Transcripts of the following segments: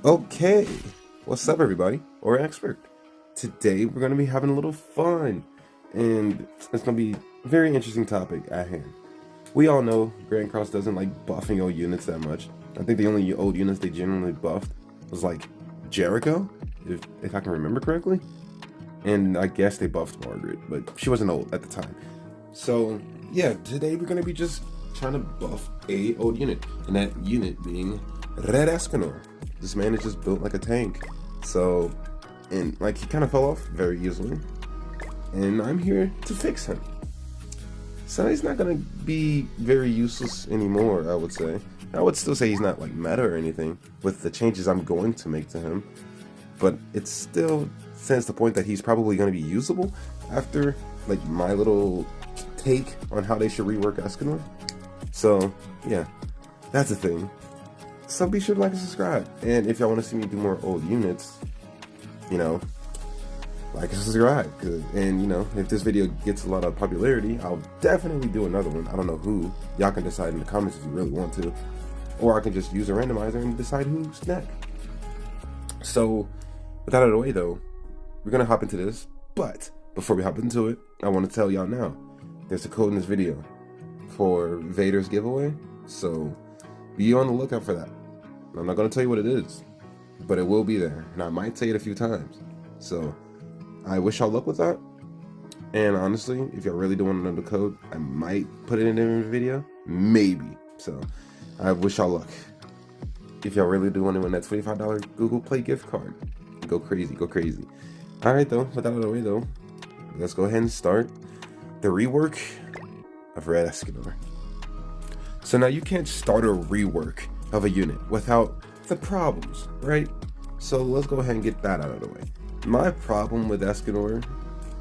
Okay, what's up everybody, or expert? Today we're going to be having a little fun, and it's going to be a very interesting topic at hand. We all know Grand Cross doesn't like buffing old units that much. I think the only old units they generally buffed was like Jericho, if I can remember correctly. And I guess they buffed Margaret, but she wasn't old at the time. So yeah, today we're going to be just trying to buff a old unit, and that unit being Red Escanor. This man is just built like a tank. So, and like he kind of fell off very easily, and I'm here to fix him. So he's not gonna be very useless anymore, I would say. I would still say he's not like meta or anything with the changes I'm going to make to him, but it still stands the point that he's probably going to be usable after like my little take on how they should rework Escanor. So yeah, that's the thing. So be sure to like and subscribe, and if y'all want to see me do more old units, you know, like and subscribe. And you know, if this video gets a lot of popularity, I'll definitely do another one. I don't know who. Y'all can decide in the comments if you really want to, or I can just use a randomizer and decide who's next. So with that out of the way though, we're gonna hop into this, but before we hop into it, I want to tell y'all now, there's a code in this video for Vader's giveaway, so be on the lookout for that. I'm not gonna tell you what it is, but it will be there, and I might say it a few times. So I wish y'all luck with that, and honestly, if y'all really don't want to know the code, I might put it in the video, maybe. So I wish y'all luck. If y'all really do want to win that $25 Google Play gift card, go crazy, go crazy. All right though, with that out of the way though, let's go ahead and start the rework of Red Escanor. So now you can't start a rework of a unit without the problems, right? So let's go ahead and get that out of the way. My problem with Escanor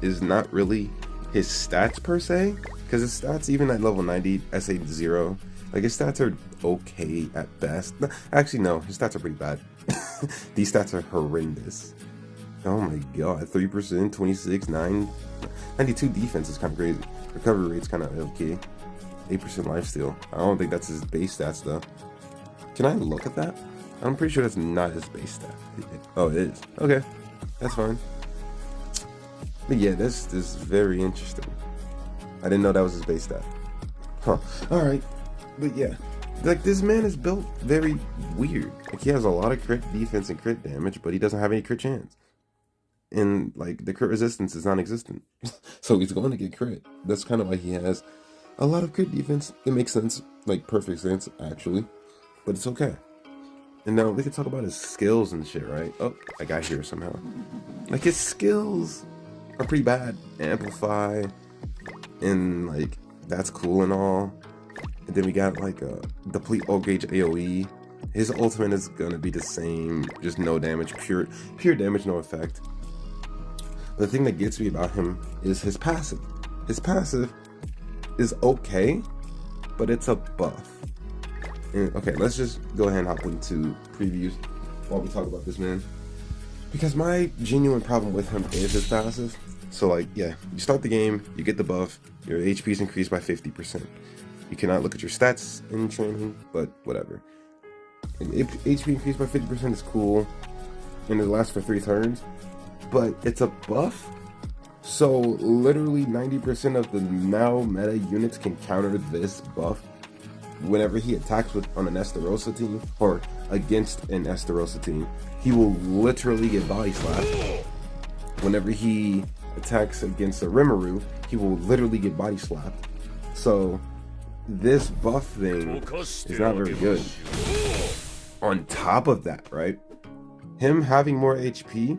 is not really his stats per se, because his stats even at level 90, SA0, like his stats are okay at best. Actually no, his stats are pretty bad. These stats are horrendous. Oh my god, 3%, 26, 9, 92 defense is kind of crazy. Recovery rate's kind of okay. 8% lifesteal. I don't think that's his base stats though. Can I look at that? I'm pretty sure that's not his base stat. Oh, it is. Okay, that's fine. But yeah, this is very interesting. I didn't know that was his base stat. Huh. Alright. But yeah, like this man is built very weird. Like he has a lot of crit defense and crit damage, but he doesn't have any crit chance. And like the crit resistance is non-existent. So he's going to get crit. That's kind of why he has a lot of crit defense. It makes sense, like perfect sense actually, but it's okay. And now we can talk about his skills and shit, right? Oh, I got here somehow. Like his skills are pretty bad. Amplify, and like that's cool and all. And then we got like a deplete all gauge AoE. His ultimate is gonna be the same, just no damage, pure damage, no effect. The thing that gets me about him is his passive. His passive is okay, but it's a buff. And, okay, let's just go ahead and hop into previews while we talk about this man, because my genuine problem with him is his passive. So like, yeah, you start the game, you get the buff, your HP is increased by 50%. You cannot look at your stats in training, but whatever. HP increased by 50% is cool, and it lasts for 3 turns, but it's a buff. So literally 90% of the now meta units can counter this buff whenever he attacks on an Estarossa team or against an Estarossa team. He will literally get body slapped. Whenever he attacks against a Rimuru, he will literally get body slapped. So this buff thing is not very good. On top of that, right, him having more HP,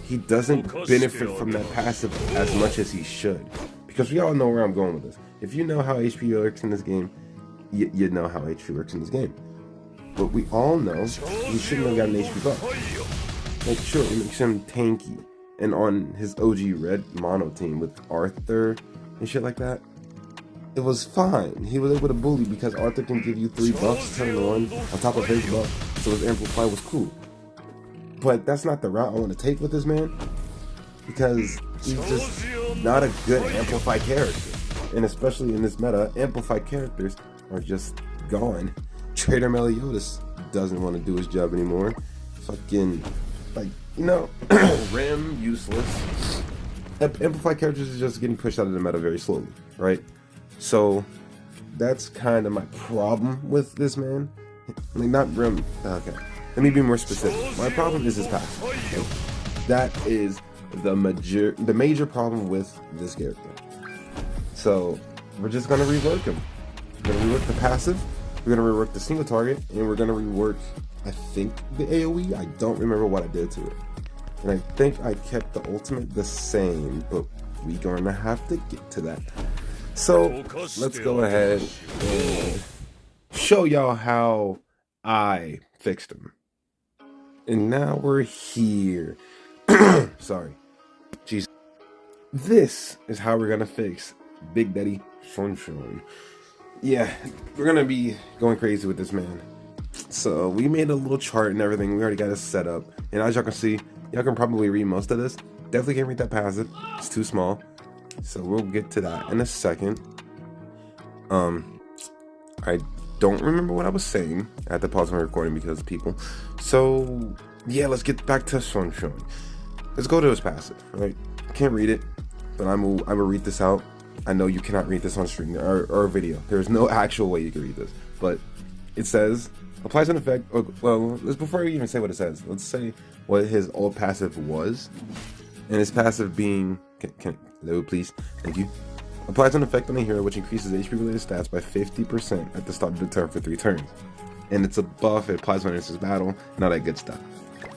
he doesn't benefit from that passive as much as he should, because we all know where I'm going with this. If you know how HP works in this game, you know how HP works in this game. But we all know he shouldn't have gotten an HP buff. Like sure, it makes him tanky, and on his OG red mono team with Arthur and shit like that, it was fine. He was able to bully because Arthur can give you 3 buffs turn 1 on top of his buff, so his amplify was cool. But that's not the route I want to take with this man, because he's just not a good amplify character. And especially in this meta, amplify characters are just gone. Trader Meliodas doesn't want to do his job anymore. fucking, like, you know, Rim, useless. Amplified characters are just getting pushed out of the meta very slowly, right? So that's kind of my problem with this man. Like, not Rim. Okay, let me be more specific. My problem is his passive. Okay? That is the major problem with this character. So we're just gonna rework him. We're gonna rework the passive. We're gonna rework the single target, and we're gonna rework, I think, the AoE. I don't remember what I did to it, and I think I kept the ultimate the same, but we're gonna have to get to that. So let's go ahead and show y'all how I fixed him. And now we're here. Sorry. Jeez. This is how we're gonna fix Big Daddy Sunshine. Yeah, we're gonna be going crazy with this man. So we made a little chart and everything. We already got it set up. And as y'all can see, y'all can probably read most of this. Definitely can't read that passive. It's too small. So we'll get to that in a second. I don't remember what I was saying. I had to pause my recording because of people. So yeah, let's get back to Sunshine. Let's go to his passive, right? Can't read it, but I'm gonna read this out. I know you cannot read this on stream or video. There's no actual way you can read this, but it says applies an effect. Well, before we even say what it says, let's say what his old passive was, and his passive being load, please, thank you. Applies an effect on a hero which increases HP related stats by 50% at the start of the turn for 3 turns, and it's a buff. It applies when it's his battle, and all that good stuff.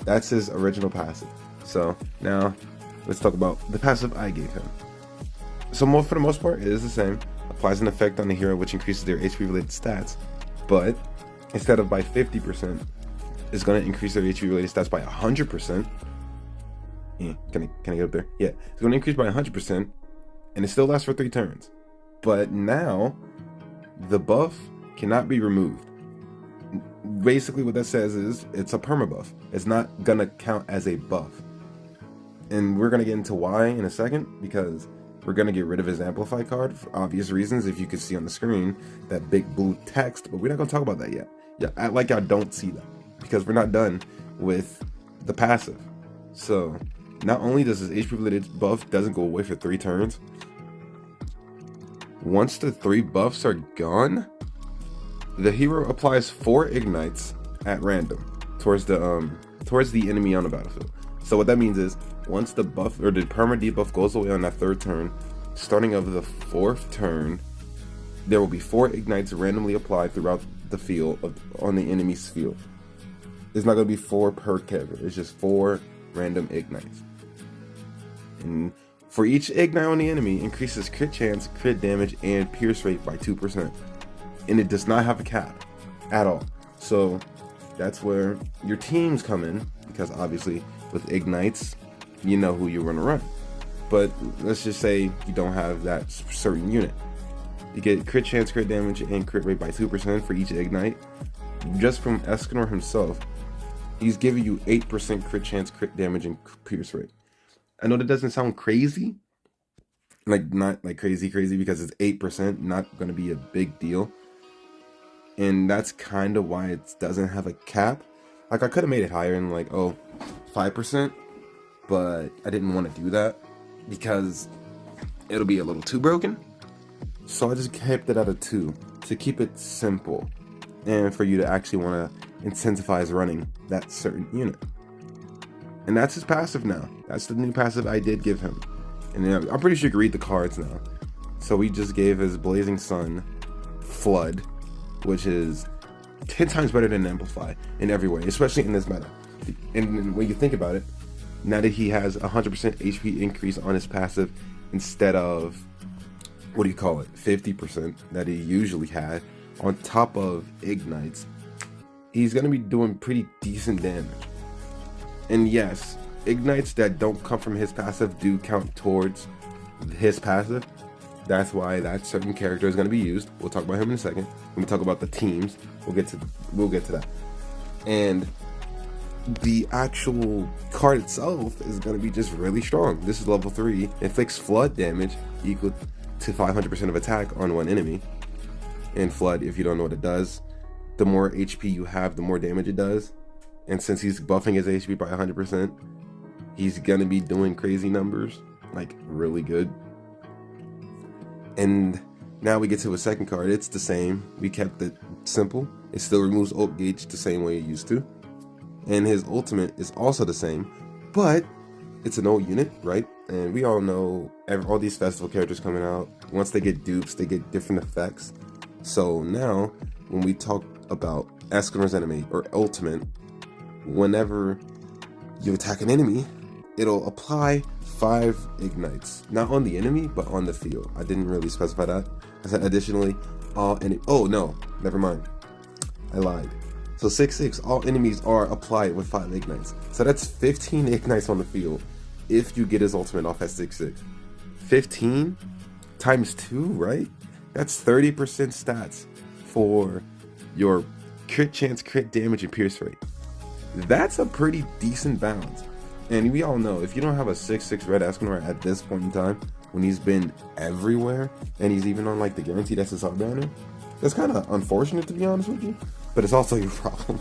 That's his original passive. So now let's talk about the passive I gave him. So for the most part, it is the same. Applies an effect on the hero which increases their HP related stats, but instead of by 50%, it's going to increase their HP related stats by 100%. Yeah, can I get up there? Yeah, it's going to increase by 100%, and it still lasts for 3 turns. But now, the buff cannot be removed. Basically, what that says is it's a perma buff. It's not going to count as a buff. And we're going to get into why in a second, because we're going to get rid of his Amplify card for obvious reasons. If you can see on the screen, that big blue text, but we're not going to talk about that yet. Yeah, act like I don't see that, because we're not done with the passive. So not only does his HP related buff doesn't go away for 3 turns, once the 3 buffs are gone, the hero applies 4 ignites at random towards the enemy on the battlefield. So what that means is, once the buff or the perma debuff goes away on that 3rd turn, starting of the 4th turn, there will be 4 ignites randomly applied throughout the field on the enemy's field. It's not going to be 4 per character. It's just 4 random ignites. And for each ignite on the enemy, increases crit chance, crit damage, and pierce rate by 2%. And it does not have a cap at all. So that's where your teams come in, because obviously with ignites, you know who you're going to run. But let's just say you don't have that certain unit. You get crit chance, crit damage, and crit rate by 2% for each ignite. Just from Escanor himself, he's giving you 8% crit chance, crit damage, and pierce rate. I know that doesn't sound crazy, like not like crazy because it's 8%, not going to be a big deal. And that's kind of why it doesn't have a cap. Like, I could have made it higher and like, 5%, but I didn't want to do that because it'll be a little too broken. So I just kept it at a 2 to keep it simple and for you to actually want to incentivize running that certain unit. And that's his passive now. That's the new passive I did give him. And I'm pretty sure you can read the cards now. So we just gave his Blazing Sun Flood, which is 10 times better than Amplify in every way, especially in this meta. And when you think about it, now that he has 100% HP increase on his passive instead of, 50% that he usually had, on top of ignites, he's going to be doing pretty decent damage. And yes, ignites that don't come from his passive do count towards his passive. That's why that certain character is going to be used. We'll talk about him in a second. When we talk about the teams, we'll get to that. And the actual card itself is going to be just really strong. This is level 3. Inflicts flood damage equal to 500% of attack on one enemy. And flood, if you don't know what it does, the more HP you have, the more damage it does. And since he's buffing his HP by 100%, he's gonna be doing crazy numbers, like really good. And now we get to a second card. It's the same. We kept it simple. It still removes ult gauge the same way it used to. And his ultimate is also the same, but it's an old unit, right? And we all know all these festival characters coming out, once they get dupes, they get different effects. So now, when we talk about Escanor's enemy, or ultimate, whenever you attack an enemy, it'll apply 5 ignites. Not on the enemy, but on the field. I didn't really specify that. I said additionally, all enemy. Oh no, never mind. I lied. So 6/6, all enemies are applied with 5 ignites. So that's 15 ignites on the field if you get his ultimate off at 6/6. 15 times 2, right? That's 30% stats for your crit chance, crit damage, and pierce rate. That's a pretty decent balance. And we all know, if you don't have a 6/6 Red Escanor at this point in time, when he's been everywhere, and he's even on like the guaranteed SSR banner, that's kind of unfortunate, to be honest with you, but it's also your problem.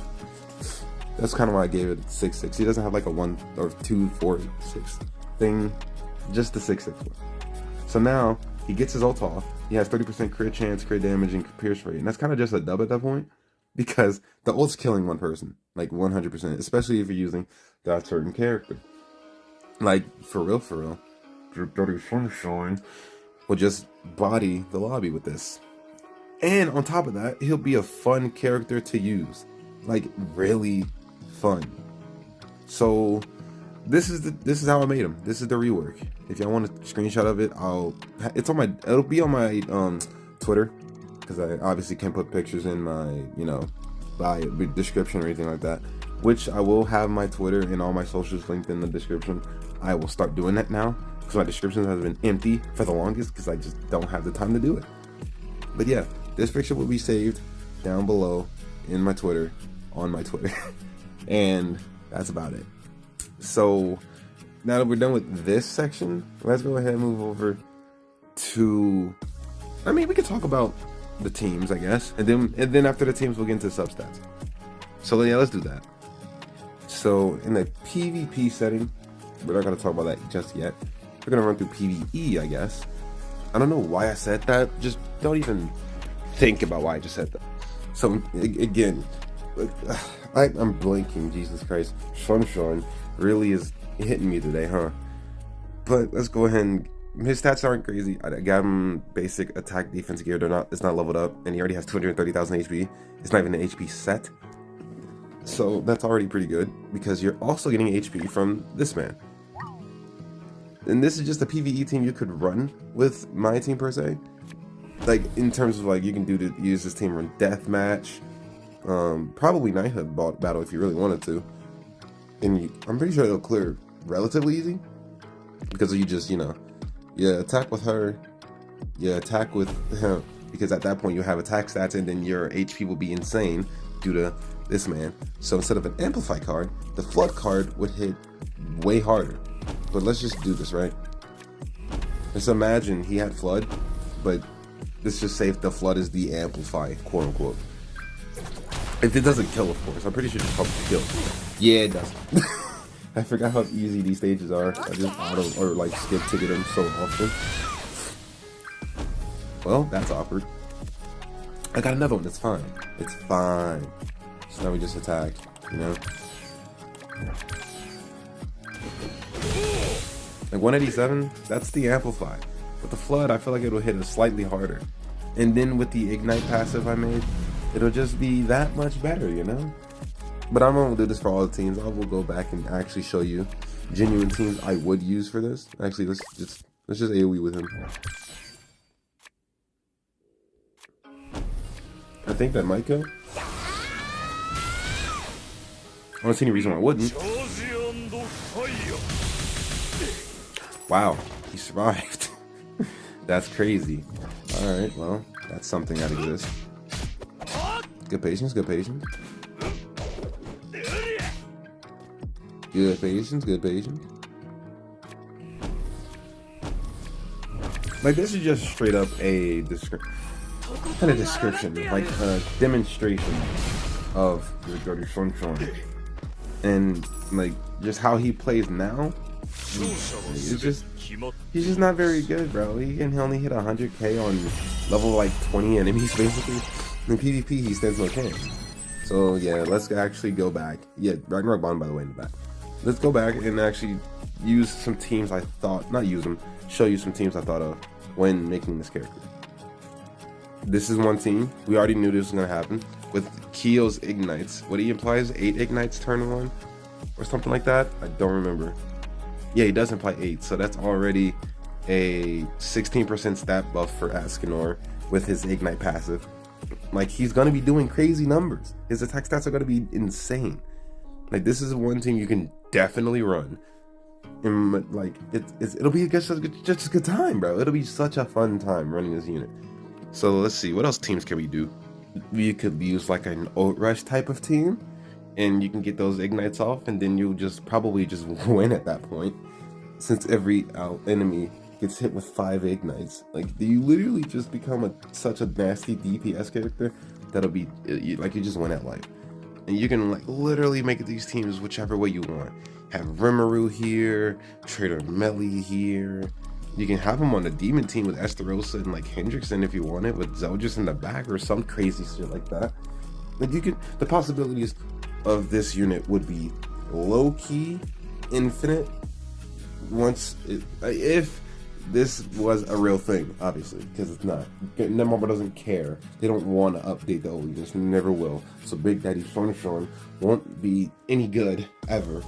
That's kind of why I gave it 6/6. He doesn't have like a 1 or 2, 4, 6 thing, just the 6/6 one. So now he gets his ult off. He has 30% crit chance, crit damage, and pierce rate, and that's kind of just a dub at that point, because the ult's killing one person, like 100%, especially if you're using that certain character. Like, for real, Dirty Sunshine will just body the lobby with this. And on top of that, he'll be a fun character to use. Like, really fun. So, this is how I made him. This is the rework. If y'all want a screenshot of it, it'll be on my Twitter, because I obviously can't put pictures in my, bio description or anything like that, which I will have my Twitter and all my socials linked in the description. I will start doing that now, because my description has been empty for the longest, because I just don't have the time to do it. But yeah, this picture will be saved down below in my Twitter, on my Twitter, and that's about it. So now that we're done with this section, let's go ahead and move over to, we could talk about the teams, I guess, and then after the teams we'll get into substats. So yeah, let's do that. So in the PvP setting, we're not going to talk about that just yet. We're going to run through PvE, I guess. I don't know why I said that. Just don't even think about why I just said that. So again, I'm blinking. Jesus Christ, Sunshine really is hitting me today, huh? But let's go ahead and, his stats aren't crazy. I got him basic attack defense gear. It's not leveled up, and he already has 230,000 HP. It's not even an HP set. So that's already pretty good, because you're also getting HP from this man. And this is just a PvE team you could run with my team per se. Like, in terms of, like, you can use this team run deathmatch, probably knighthood battle if you really wanted to. And I'm pretty sure it'll clear relatively easy, because you just, you attack with her, you attack with him, because at that point you have attack stats, and then your HP will be insane due to this man. So instead of an amplify card, the flood card would hit way harder. But let's just do this, right? Let's imagine he had flood, but let's just say if the flood is the amplify, quote unquote. If it doesn't kill, of course. I'm pretty sure it just helps kill. Yeah, it does. I forgot how easy these stages are. I just skip to get them so often. Well, that's awkward. I got another one. It's fine. It's fine. So now we just attack, Like 187, that's the amplify. With the flood, I feel like it'll hit it slightly harder. And then with the ignite passive I made, it'll just be that much better, But I'm gonna do this for all the teams. I will go back and actually show you genuine teams I would use for this. Actually, let's just AoE with him. I think that might go. I don't see any reason why I wouldn't. Wow, he survived. That's crazy. Alright, well, that's something that exists. Good patience, good patience. Good patience, good patience. Like, this is just straight up a kind of description, like a demonstration of your Dirty Sunshine. And like just how he plays now, it's just he's just not very good, bro. He can only hit 100k on level like 20 enemies basically. In PvP he stands no chance. So yeah, let's actually go back. Yeah, Ragnarok Bond by the way in the back. Let's go back and actually use some teams I thought, not use them, show you some teams I thought of when making this character. This is one team. We already knew this was gonna happen with Keo's ignites. What he implies 8 ignites turn 1 or something like that. I don't remember. Yeah, he does imply 8, so that's already a 16% stat buff for Escanor with his ignite passive. Like he's gonna be doing crazy numbers. His attack stats are gonna be insane. Like this is one team you can definitely run. And like it'll be just a good time, bro. It'll be such a fun time running this unit. So let's see, what else teams can we do? We could use like an ult rush type of team, and you can get those ignites off, and then you'll just probably just win at that point, since every enemy gets hit with 5 ignites. Like you literally just become such a nasty DPS character that'll be like you just win at life. And you can like literally make these teams whichever way you want. Have Rimuru here, Trader Melly here. You can have him on the demon team with Esterosa and like Hendrickson if you want it, with Zeldris in the back or some crazy shit like that. Like you can, the possibilities of this unit would be low-key infinite once if this was a real thing, obviously, because it's not. Netmarble doesn't care. They don't want to update the old units, never will. So Big Daddy Furniture won't be any good ever,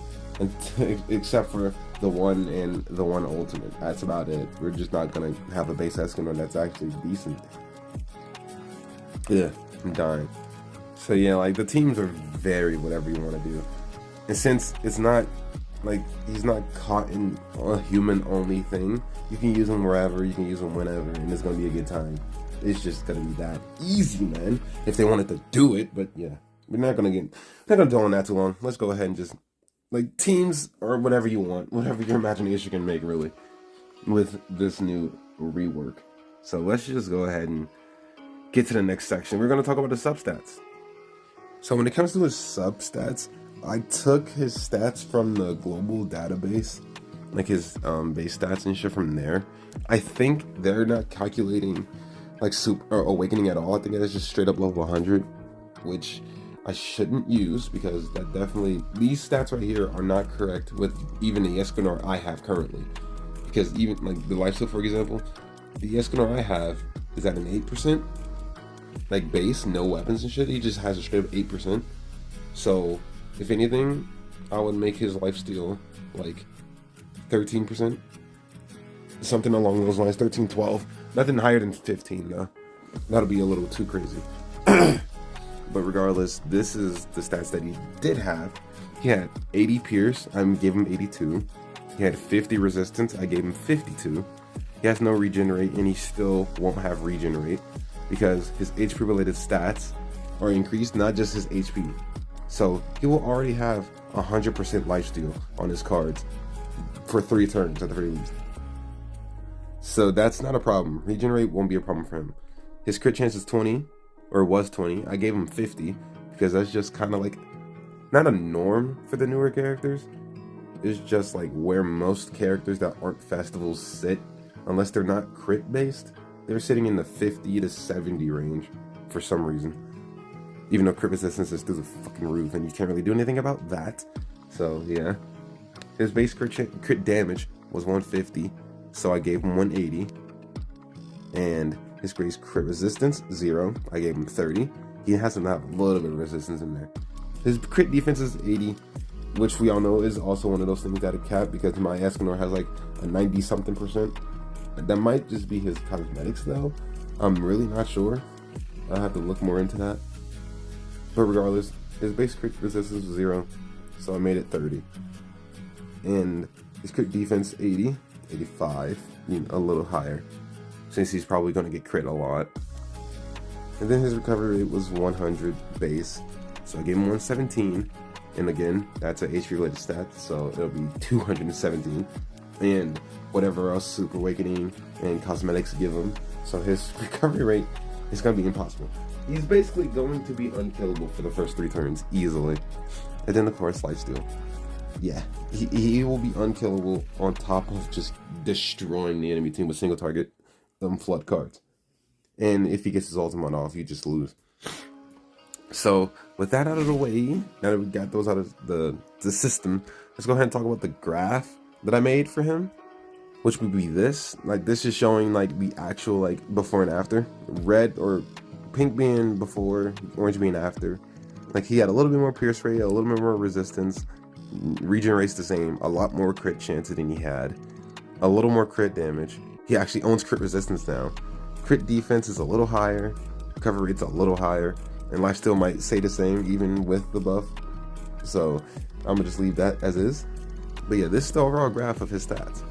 except for the one and the one ultimate. That's about it. We're just not gonna have a base Escanor that's actually decent. Yeah, I'm dying. So yeah, like the teams are very whatever you want to do, and since it's not like he's not caught in a human only thing, you can use him wherever, you can use him whenever, and it's gonna be a good time. It's just gonna be that easy, man, if they wanted to do it. But yeah, we're not gonna dwell on that too long. Let's go ahead and just like teams or whatever you want, whatever your imagination can make, really, with this new rework. So let's just go ahead and get to the next section. We're going to talk about the substats. So when it comes to his substats, I took his stats from the global database, like his base stats and shit from there. I think they're not calculating like super or awakening at all. I think it's just straight up level 100, which I shouldn't use, because that definitely, these stats right here are not correct with even the Escanor I have currently. Because even like the lifesteal, for example, the Escanor I have is at an 8%, like base, no weapons and shit. He just has a straight up 8%. So if anything, I would make his lifesteal like 13%, something along those lines, 13, 12. Nothing higher than 15 though. That'll be a little too crazy. But regardless, this is the stats that he did have. He had 80 Pierce, I gave him 82. He had 50 Resistance, I gave him 52. He has no Regenerate, and he still won't have Regenerate, because his HP related stats are increased, not just his HP. So he will already have 100% lifesteal on his cards for 3 turns at the very least. So that's not a problem. Regenerate won't be a problem for him. His crit chance is 20. Or was 20. I gave him 50 because that's just kind of like not a norm for the newer characters. It's just like where most characters that aren't festivals sit, unless they're not crit based. They're sitting in the 50 to 70 range for some reason. Even though crit resistance is through the fucking roof, and you can't really do anything about that. So yeah, his base crit damage was 150, so I gave him 180, and his base crit resistance 0. I gave him 30. He has to have a little bit of resistance in there. His crit defense is 80, which we all know is also one of those things that a cap, because my Escanor has like a 90 something percent. That might just be his cosmetics though. I'm really not sure. I'll have to look more into that. But regardless, his base crit resistance was 0, so I made it 30. And his crit defense 80, 85, a little higher, since he's probably going to get crit a lot. And then his recovery rate was 100 base, so I gave him 117. And again, that's an HP related stat, so it'll be 217. And whatever else Super Awakening and Cosmetics give him. So his recovery rate is going to be impossible. He's basically going to be unkillable for the first 3 turns, easily. And then, of course, lifesteal. Yeah, he will be unkillable on top of just destroying the enemy team with single target flood cards. And if he gets his ultimate off, you just lose. So with that out of the way, now that we got those out of the system, let's go ahead and talk about the graph that I made for him, which would be this. Like, this is showing like the actual like before and after. Red or pink being before, orange being after. Like, he had a little bit more pierce rate, a little bit more resistance, regen rate's the same, a lot more crit chances than he had, a little more crit damage. He actually owns crit resistance now. Crit defense is a little higher, recovery rate's a little higher, and lifesteal might stay the same even with the buff. So I'm gonna just leave that as is. But yeah, this is the overall graph of his stats.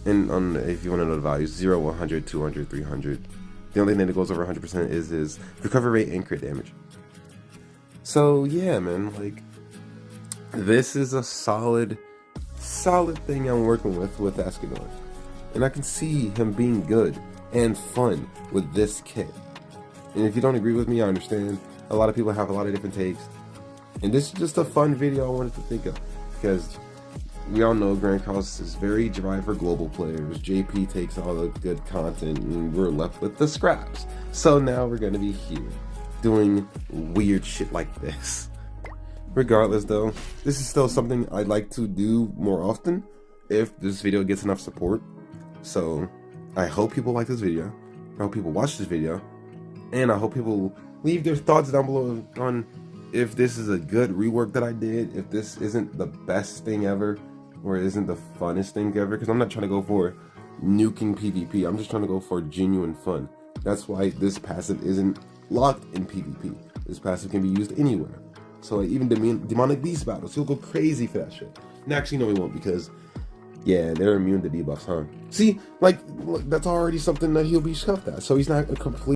And if you want to know the values, 0, 100, 200, 300. The only thing that goes over 100% is his recovery rate and crit damage. So yeah, man, like, this is a solid thing I'm working with Escanor. And I can see him being good and fun with this kit. And if you don't agree with me, I understand. A lot of people have a lot of different takes. And this is just a fun video I wanted to think of, because we all know Grand Cross is very dry for global players. JP takes all the good content and we're left with the scraps. So now we're gonna be here doing weird shit like this. Regardless though, this is still something I'd like to do more often if this video gets enough support. So I hope people like this video, I hope people watch this video, and I hope people leave their thoughts down below on if this is a good rework that I did, if this isn't the best thing ever, or it isn't the funnest thing ever, because I'm not trying to go for nuking PvP, I'm just trying to go for genuine fun. That's why this passive isn't locked in PvP. This passive can be used anywhere. So like, even demonic beast battles, he'll go crazy for that shit. And actually, no, he won't, because yeah, they're immune to debuffs, huh? See, like, that's already something that he'll be scuffed at. So he's not a complete